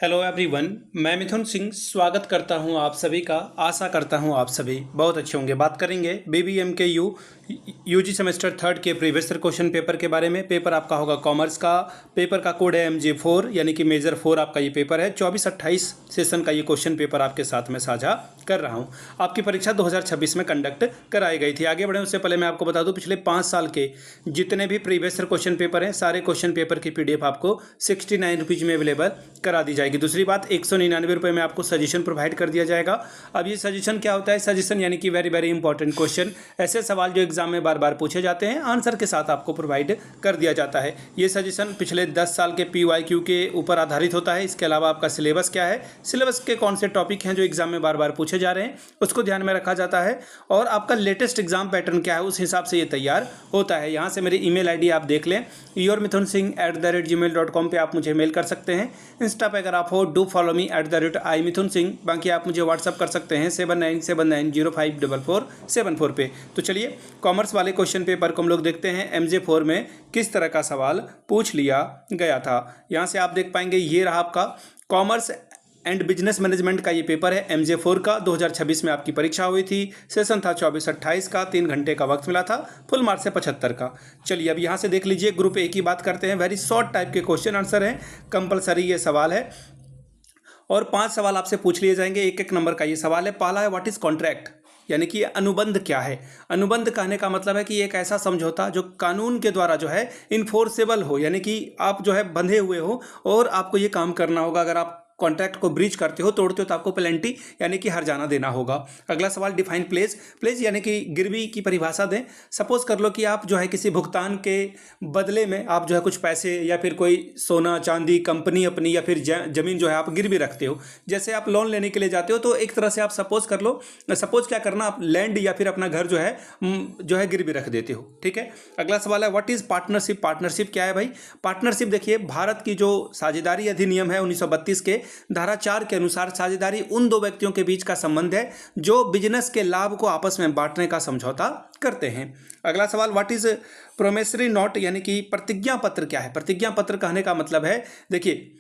Hello everyone, मैं मिथुन सिंह स्वागत करता हूं आप सभी का। आशा करता हूं आप सभी बहुत अच्छे होंगे। बात करेंगे बीबीएम के यूजी सेमेस्टर थर्ड के प्रीवियस क्वेश्चन पेपर के बारे में। पेपर आपका होगा कॉमर्स का। पेपर का कोड है MG4 यानी कि मेजर 4 आपका ये पेपर है। 24-28 सेशन का ये क्वेश्चन पेपर आपके साथ में साझा कर रहा हूँ। आपकी परीक्षा 2026 में कंडक्ट कराई गई थी। आगे बढ़े उससे पहले मैं आपको बता दूँ, पिछले 5 साल के जितने भी प्रीवियस क्वेश्चन पेपर हैं, सारे क्वेश्चन पेपर की PDF आपको 69 रुपीज़ में अवेलेबल करा दी जाएगी। दूसरी बात, 199 रुपये में आपको सजेशन प्रोवाइड कर दिया जाएगा। अब ये सजेशन क्या होता है? सजेशन यानी कि वेरी वेरी इंपॉर्टेंट क्वेश्चन, ऐसे सवाल जो एग्जाम में बार बार पूछे जाते हैं, आंसर के साथ आपको प्रोवाइड कर दिया जाता है। ये सजेशन पिछले 10 साल के PYQ के ऊपर आधारित होता है। इसके अलावा आपका सिलेबस क्या है, सिलेबस के कौन से टॉपिक हैं जो एग्जाम में बार बार पूछे जा रहे हैं, उसको ध्यान में रखा जाता है। और आपका लेटेस्ट एग्जाम पैटर्न क्या है, उस हिसाब से ये तैयार होता है। यहाँ से मेरी email ID आप देख लें, yourmithunsingh@gmail.com पे आप मुझे मेल कर सकते हैं। इंस्टा पे अगर आप हो, डू फॉलो मी @imithunsingh। बाकी आप मुझे व्हाट्सअप कर सकते हैं 7979054474 पे। तो चलिए कॉमर्स वाले क्वेश्चन पेपर को हम लोग देखते हैं। MJ4 में किस तरह का सवाल पूछ लिया गया था। यहाँ से आप देख पाएंगे, ये रहा आपका कॉमर्स एंड बिजनेस मैनेजमेंट का ये पेपर है MJ4 का। 2026 में आपकी परीक्षा हुई थी। सेशन था 24-28 का, 3 घंटे का वक्त मिला था। फुल मार्क्स है 75 का। चलिए अब यहाँ से देख लीजिए, ग्रुप A की बात करते हैं। वेरी शॉर्ट टाइप के क्वेश्चन आंसर हैं, कंपलसरी ये सवाल है और 5 सवाल आपसे पूछ लिए जाएंगे। एक नंबर का ये सवाल है। पहला है, व्हाट इज कॉन्ट्रैक्ट, यानी कि अनुबंध क्या है। अनुबंध कहने का मतलब है कि एक ऐसा समझौता जो कानून के द्वारा जो है इन्फोर्सेबल हो, यानी कि आप जो है बंधे हुए हो और आपको ये काम करना होगा। अगर आप कॉन्ट्रैक्ट को ब्रीच करते हो, तोड़ते हो, तो आपको पेनल्टी यानी कि हर्जाना देना होगा। अगला सवाल, डिफाइन प्लेज। प्लेज यानी कि गिरवी की परिभाषा दें। सपोज कर लो कि आप जो है किसी भुगतान के बदले में आप जो है कुछ पैसे या फिर कोई सोना चांदी, कंपनी अपनी या फिर जमीन जो है आप गिरवी रखते हो। जैसे आप लोन लेने के लिए जाते हो, तो एक तरह से आप सपोज कर लो, सपोज क्या करना, आप लैंड या फिर अपना घर जो है गिरवी रख देते हो। ठीक है। अगला सवाल है, व्हाट इज पार्टनरशिप। पार्टनरशिप क्या है भाई? पार्टनरशिप देखिए, भारत की जो साझेदारी अधिनियम है 1932 के धारा 4 के अनुसार साझेदारी उन दो व्यक्तियों के बीच का संबंध है जो बिजनेस के लाभ को आपस में बांटने का समझौता करते हैं। अगला सवाल, व्हाट इज प्रोमिसरी नोट, यानी कि प्रतिज्ञा पत्र क्या है। प्रतिज्ञा पत्र कहने का मतलब है, देखिए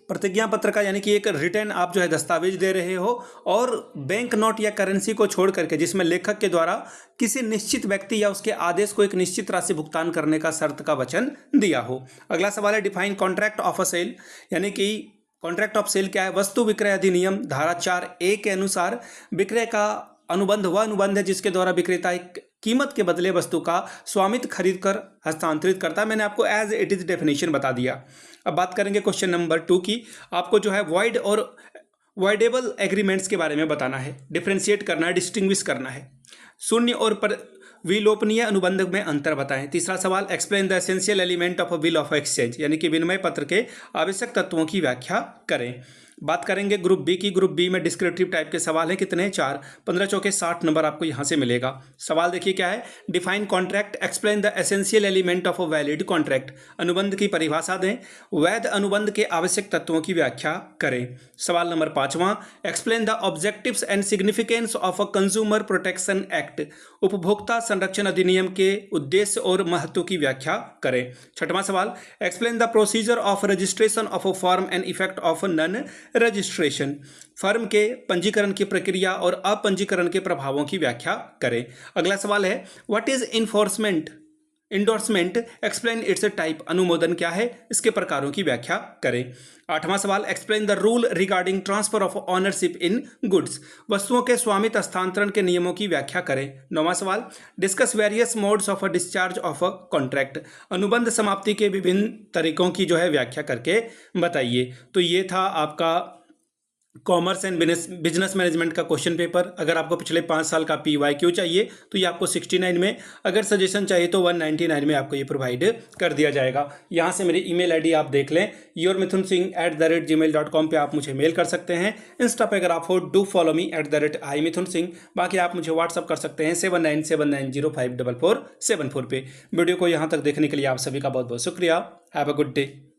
प्रतिज्ञा पत्र का यानी कि एक रिटर्न आप जो है दस्तावेज दे रहे हो और बैंक नोट या करेंसी को छोड़ करके जिसमें लेखक के द्वारा किसी निश्चित व्यक्ति या उसके आदेश को एक निश्चित राशि भुगतान करने का शर्त का वचन दिया हो। अगला सवाल है, define contract of a sale, यानी कि कॉन्ट्रैक्ट ऑफ सेल क्या है। वस्तु विक्रय अधिनियम धारा 4A के अनुसार विक्रय का अनुबंध वह अनुबंध है जिसके द्वारा विक्रेता एक कीमत के बदले वस्तु का स्वामित्व खरीद कर हस्तांतरित करता है। मैंने आपको एज इट इज डेफिनेशन बता दिया। अब बात करेंगे क्वेश्चन नंबर 2 की। आपको जो है वॉइड और वॉइडेबल एग्रीमेंट्स के बारे में बताना है, डिफ्रेंशिएट करना है, डिस्टिंग्विश करना है। शून्य और विलोपनीय अनुबंध में अंतर बताएं। तीसरा सवाल, explain the essential element of a bill of exchange, यानी कि विनिमय पत्र के आवश्यक तत्वों की व्याख्या करें। बात करेंगे ग्रुप बी की। ग्रुप बी में डिस्क्रिप्टिव टाइप के सवाल हैं, कितने हैं? 4। 15 चौके 60 नंबर आपको यहाँ से मिलेगा। सवाल देखिए क्या है, define contract, explain the essential element of a valid contract. अनुबंध की परिभाषा दें। वैध अनुबंध के आवश्यक तत्वों की व्याख्या करें। सवाल नंबर 5वां, explain the objectives and significance of a consumer protection act. उपभोक्ता संरक्षण अधिनियम के उद्देश्य और महत्व की व्याख्या करें। 6वां सवाल, explain the procedure of registration of a firm and effect of non registration. Firm के पंजीकरण की प्रक्रिया और अपंजीकरण के प्रभावों की व्याख्या करें। अगला सवाल है, what is endorsement, explain it's type. अनुमोदन क्या है, इसके प्रकारों की व्याख्या करें। 8वां सवाल, explain the rule regarding transfer of ownership in goods. वस्तुओं के स्वामित्व हस्तांतरण के नियमों की व्याख्या करें। 9वां सवाल, discuss various modes of a discharge of a contract. अनुबंध समाप्ति के विभिन्न तरीकों की जो है व्याख्या करके बताइए। तो ये था आपका कॉमर्स एंड बिजनेस मैनेजमेंट का क्वेश्चन पेपर। अगर आपको पिछले 5 साल का PYQ चाहिए तो ये आपको 69 में, अगर सजेशन चाहिए तो 199 में आपको ये प्रोवाइड कर दिया जाएगा। यहाँ से मेरी email ID आप देख लें, yourmithunsingh@gmail.com पे आप मुझे मेल कर सकते हैं। इंस्टा पे अगर आप हो, डू फॉलो मी @imithunsingh। बाकी आप मुझे व्हाट्सअप कर सकते हैं 7979054474 पे। वीडियो को यहाँ तक देखने के लिए आप सभी का बहुत बहुत शुक्रिया। Have a good day.